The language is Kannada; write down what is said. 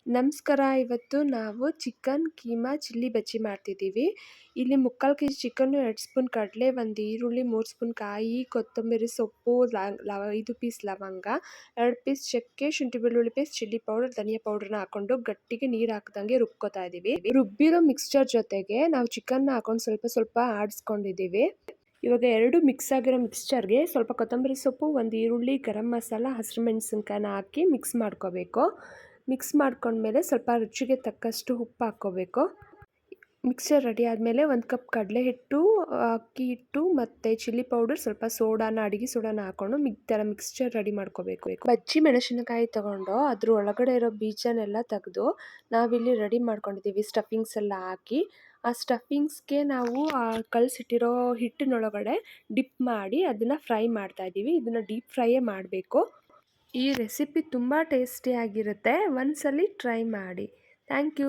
ನಮಸ್ಕಾರ. ಇವತ್ತು ನಾವು ಚಿಕನ್ ಕೀಮಾ ಚಿಲ್ಲಿ ಬಜ್ಜಿ ಮಾಡ್ತಿದ್ದೀವಿ. ಇಲ್ಲಿ 3/4 ಕೆಜಿ ಚಿಕನ್ನು, 2 ಸ್ಪೂನ್ ಕಡಲೆ, 1 ಈರುಳ್ಳಿ, 3 ಸ್ಪೂನ್ ಕಾಯಿ, ಕೊತ್ತಂಬರಿ ಸೊಪ್ಪು, 5 ಪೀಸ್ ಲವಂಗ, 2 ಪೀಸ್ ಚಕ್ಕೆ, ಶುಂಠಿ ಬೆಳ್ಳುಳ್ಳಿ ಪೇಸ್ಟ್, ಚಿಲ್ಲಿ ಪೌಡರ್, ಧನಿಯಾ ಪೌಡರ್ನ ಹಾಕೊಂಡು ಗಟ್ಟಿಗೆ ನೀರು ಹಾಕ್ದಂಗೆ ರುಬ್ಕೋತಾ ಇದೀವಿ. ರುಬ್ಬಿರೋ ಮಿಕ್ಸ್ಚರ್ ಜೊತೆಗೆ ನಾವು ಚಿಕನ್ನ ಹಾಕೊಂಡು ಸ್ವಲ್ಪ ಸ್ವಲ್ಪ ಆಡಿಸ್ಕೊಂಡಿದ್ದೀವಿ. ಇವಾಗ 2 ಮಿಕ್ಸ್ ಆಗಿರೋ ಮಿಕ್ಸ್ಚರ್ಗೆ ಸ್ವಲ್ಪ ಕೊತ್ತಂಬರಿ ಸೊಪ್ಪು, 1 ಈರುಳ್ಳಿ, ಗರಂ ಮಸಾಲ, ಹಸಿರು ಮೆಣಸಿನ್ಕಾಯಿನ ಹಾಕಿ ಮಿಕ್ಸ್ ಮಾಡ್ಕೋಬೇಕು. ಮಿಕ್ಸ್ ಮಾಡ್ಕೊಂಡ್ಮೇಲೆ ಸ್ವಲ್ಪ ರುಚಿಗೆ ತಕ್ಕಷ್ಟು ಉಪ್ಪು ಹಾಕ್ಕೋಬೇಕು. ಮಿಕ್ಸರ್ ರೆಡಿ ಆದಮೇಲೆ 1 ಕಪ್ ಕಡಲೆ ಹಿಟ್ಟು, ಅಕ್ಕಿ ಹಿಟ್ಟು ಮತ್ತು ಚಿಲ್ಲಿ ಪೌಡರ್, ಸ್ವಲ್ಪ ಅಡಿಗೆ ಸೋಡಾನ ಹಾಕ್ಕೊಂಡು ಮಿಕ್ಸ್ಚರ್ ರೆಡಿ ಮಾಡ್ಕೋಬೇಕು. ಬಜ್ಜಿ ಮೆಣಸಿನಕಾಯಿ ತೊಗೊಂಡು ಅದ್ರ ಒಳಗಡೆ ಇರೋ ಬೀಜನೆಲ್ಲ ತೆಗೆದು ನಾವಿಲ್ಲಿ ರೆಡಿ ಮಾಡ್ಕೊಂಡಿದ್ದೀವಿ ಸ್ಟಫಿಂಗ್ಸ್ ಎಲ್ಲ ಹಾಕಿ. ಆ ಸ್ಟಫಿಂಗ್ಸ್ಗೆ ನಾವು ಕಲಸಿಟ್ಟಿರೋ ಹಿಟ್ಟಿನೊಳಗಡೆ ಡಿಪ್ ಮಾಡಿ ಅದನ್ನು ಫ್ರೈ ಮಾಡ್ತಾ ಇದ್ದೀವಿ. ಇದನ್ನು ಡೀಪ್ ಫ್ರೈಯೇ ಮಾಡಬೇಕು. ಈ ರೆಸಿಪಿ ತುಂಬ ಟೇಸ್ಟಿಯಾಗಿರುತ್ತೆ. ಒಂದ್ಸಲಿ ಟ್ರೈ ಮಾಡಿ. Thank you.